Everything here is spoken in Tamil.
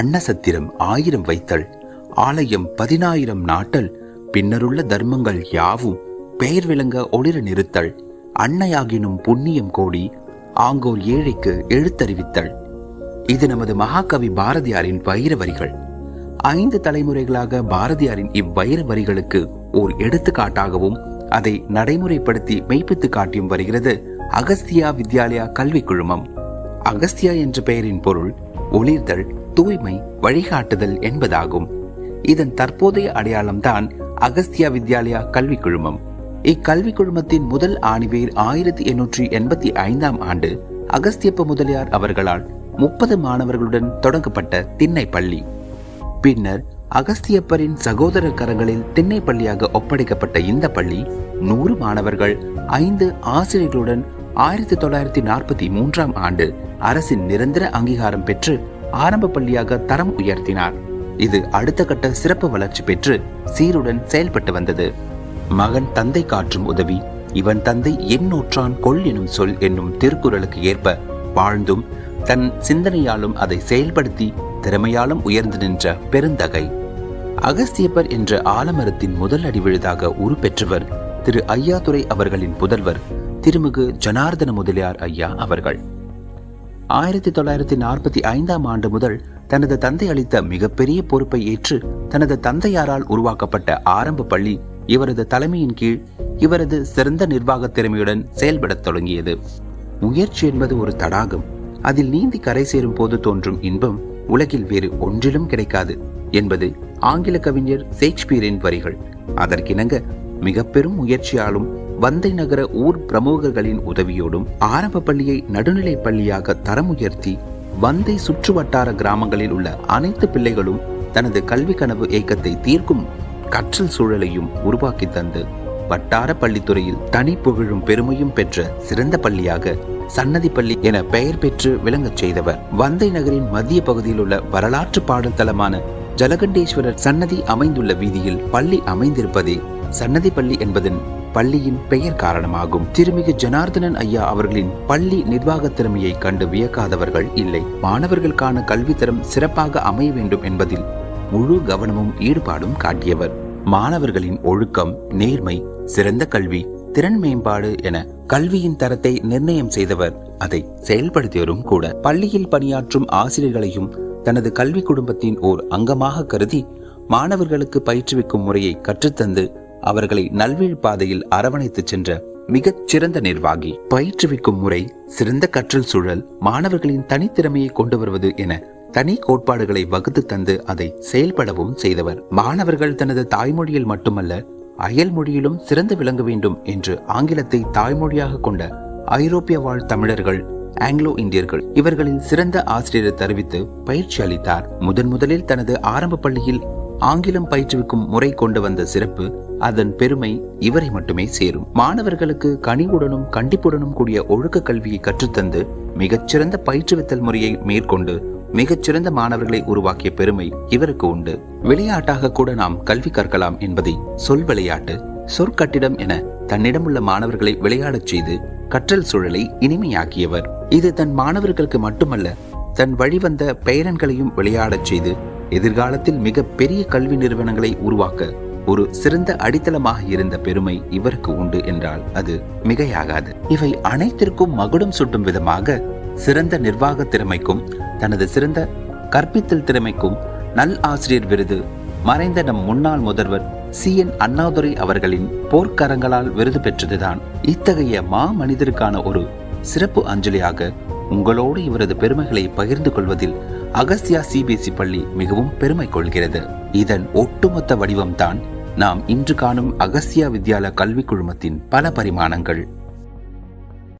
அன்னசத்திரம் 1000 வைத்தல், ஆலயம் 10,000 நாட்டல், பின்னருள்ள தர்மங்கள் யாவும் பெயர் விளங்க ஒளிர நிறுத்தல், அன்னையாகினும் புண்ணியம் கோடி, ஆங்கோர் ஏழைக்கு எழுத்தறிவித்தல். இது நமது மகாகவி பாரதியாரின் வைர வரிகள். 5 தலைமுறைகளாக பாரதியாரின் இவ்வைர வரிகளுக்கு ஓர் எடுத்துக்காட்டாகவும் அதை நடைமுறைப்படுத்தி மெய்ப்பித்து காட்டியும் வருகிறது அகஸ்தியா வித்யாலயா கல்வி குழுமம். அகஸ்தியா என்ற பெயரின் பொருள் ஒளிர்தல், தூய்மை, வழிகாட்டுதல் என்பதாகும். இதன் தற்போதைய அடையாளம்தான் அகஸ்தியா வித்யாலயா கல்வி குழுமம். இக்கல்வி குழுமத்தின் முதல் ஆணிவேர் 1885ஆம் ஆண்டு அகஸ்தியப்ப முதலியார் அவர்களால் 30 மாணவர்களுடன் தொடங்கப்பட்ட திண்ணை பள்ளி. பின்னர் அகஸ்தியப்பரின் சகோதரர் கரங்களில் திண்ணை பள்ளியாக ஒப்படைக்கப்பட்ட இந்த பள்ளி 100 மாணவர்கள் 5 ஆசிரியர்களுடன் 1943ஆம் ஆண்டு அரசின் நிரந்தர அங்கீகாரம் பெற்று ஆரம்ப பள்ளியாக தரம் உயர்த்தினார். இது அடுத்த கட்ட சிறப்பு வளர்ச்சி பெற்று சீருடன் செயல்பட்டு வந்தது. மகன் தந்தை காற்றும் உதவி, இவன் தந்தை என் நோற்றான் கொள் எனும் சொல் என்னும் திருக்குறளுக்கு ஏற்ப வாழ்ந்தும் தன் சிந்தனையாலும் அதை செயல்படுத்தி திறமையாலும் உயர்ந்து நின்ற பெருந்தகை. அகஸ்தியப்பர் என்ற ஆலமரத்தின் முதல் அடிவிழுதாக உருப்பெற்றவர் திரு ஐயாதுரை அவர்களின் புதல்வர் திருமிகு ஜனார்தன முதலியார் ஐயா அவர்கள். 1945ஆம் ஆண்டு முதல் தனது தந்தை அளித்த மிகப்பெரிய பொறுப்பை ஏற்று தனது தந்தையாரால் உருவாக்கப்பட்ட ஆரம்ப பள்ளி இவரது தலைமையின் கீழ் இவரது சிறந்த நிர்வாக திறமையுடன் செயல்படத் தொடங்கியது. முயற்சி என்பது ஒரு தடாகம். அதில் நீந்தி கரை சேரும் போது தோன்றும் இன்பம் உலகில் வேறு ஒன்றிலும் கிடைக்காது என்பது ஆங்கில கவிஞர் ஷேக்ஸ்பியரின் வரிகள். அதற்கிணங்க மிக பெரும் முயற்சியாலும் வந்தை நகர ஊர் பிரமுகர்களின் உதவியோடும் ஆரம்ப பள்ளியை நடுநிலை பள்ளியாக தரம் உயர்த்தி வந்தை சுற்று வட்டார கிராமங்களில் உள்ள அனைத்து பிள்ளைகளும் தனது கல்வி கனவு ஏக்கத்தை தீர்க்கும் கற்றல் சூழலையும் உருவாக்கி தந்து வட்டார பள்ளித்துறையில் தனி புகழும் பெருமையும் பெற்ற சிறந்த பள்ளியாக சன்னதி பள்ளி என பெயர் பெற்று விளங்கச் செய்தவர். வந்தை நகரின் மத்திய பகுதியில் உள்ள வரலாற்று பாடல் தலமான ஜலகண்டேஸ்வரர் சன்னதி அமைந்துள்ள வீதியில் பள்ளி அமைந்திருப்பதே சன்னதி பள்ளி என்பதன் பள்ளியின் பெயர் காரணமாகும். திருமிகு ஜனார்தனன் ஐயா அவர்களின் பள்ளி நிர்வாக திறமையை கண்டு வியக்காதவர்கள் இல்லை. மாணவர்களுக்கான கல்வி தரம் சிறப்பாக அமைய வேண்டும் என்பதில் முழு கவனமும் ஈடுபாடும் காட்டியவர். மாணவர்களின் ஒழுக்கம், நேர்மை, சிறந்த கல்வி, திறன் மேம்பாடு என கல்வியின் தரத்தை நிர்ணயம் செய்தவர், அதை செயல்படுத்தியவரும் கூட. பள்ளியில் பணியாற்றும் ஆசிரியர்களையும் தனது கல்வி குடும்பத்தின் ஓர் அங்கமாக கருதி மாணவர்களுக்கு பயிற்றுவிக்கும் முறையை கற்றுத்தந்து அவர்களை நல்வழி பாதையில் அரவணைத்து சென்ற மிகச் சிறந்த நிர்வாகி. பயிற்றுவிக்கும் முறை, சிறந்த கற்றல் சூழல், மாணவர்களின் தனித்திறமையை கொண்டு வருவது என தனி கோட்பாடுகளை வகுத்து தந்து அதை செயல்படவும் செய்தவர். மாணவர்கள் தனது தாய்மொழியில் மட்டுமல்ல அயல் மொழியிலும் சிறந்து விளங்க வேண்டும் என்று ஆங்கிலத்தை தாய்மொழியாக கொண்ட ஐரோப்பிய வாழ் தமிழர்கள், ஆங்கிலோ இந்தியர்கள் இவர்களில் சிறந்த ஆசிரியரை தெரிவித்து பயிற்சி அளித்தார். முதலில் தனது ஆரம்ப பள்ளியில் ஆங்கிலம் பயிற்றுவிக்கும் முறை கொண்டு வந்த சிறப்பு, அதன் பெருமை இவரை மட்டுமே சேரும். மாணவர்களுக்கு கனிவுடனும் கண்டிப்புடனும் கூடிய ஒழுக்க கல்வியை கற்றுத்தந்து மிகச்சிறந்த பயிற்றுவித்தல் முறையை மேற்கொண்டு மிகச்சிறந்த மாணவர்களை உருவாக்கிய பெருமை இவருக்கு உண்டு. விளையாட்டாக கூட நாம் கல்வி கற்கலாம் என்பதை சொல் விளையாட்டு, சொற்கட்டிடம் என தன்னிடமுள்ள மாணவர்களை விளையாடச் செய்து கற்றல் சூழலை இனிமையாக்கியவர். இது தன் மாணவர்களுக்கு மட்டுமல்ல, தன் வழிவந்த பேரன்களையும் விளையாடச் செய்து எதிர்காலத்தில் மிக பெரிய கல்வி நிறுவனங்களை உருவாக்க ஒரு சிறந்த அடித்தளமாக இருந்த பெருமை இவருக்கு உண்டு என்றால் அது மிகையாகாது. இவை அனைத்திற்கும் மகுடம் சூட்டும் விதமாக சிறந்த நிர்வாக திறமைக்கும் தனது சிறந்த கற்பித்தல் திறமைக்கும் நல் ஆசிரியர் விருது மறைந்த நம் முன்னாள் முதல்வர் CN அண்ணாதுரை அவர்களின் போர்க்கரங்களால் விருது பெற்றதுதான். இத்தகைய மா மனிதருக்கான ஒரு சிறப்பு அஞ்சலியாக உங்களோடு இவரது பெருமைகளை பகிர்ந்து கொள்வதில் அகஸ்தியா CBSE பள்ளி மிகவும் பெருமை கொள்கிறது. இதன் ஒட்டுமொத்த வடிவம்தான் நாம் இன்று காணும் அகஸ்தியா வித்யாலயா கல்வி குழுமத்தின் பல பரிமாணங்கள்.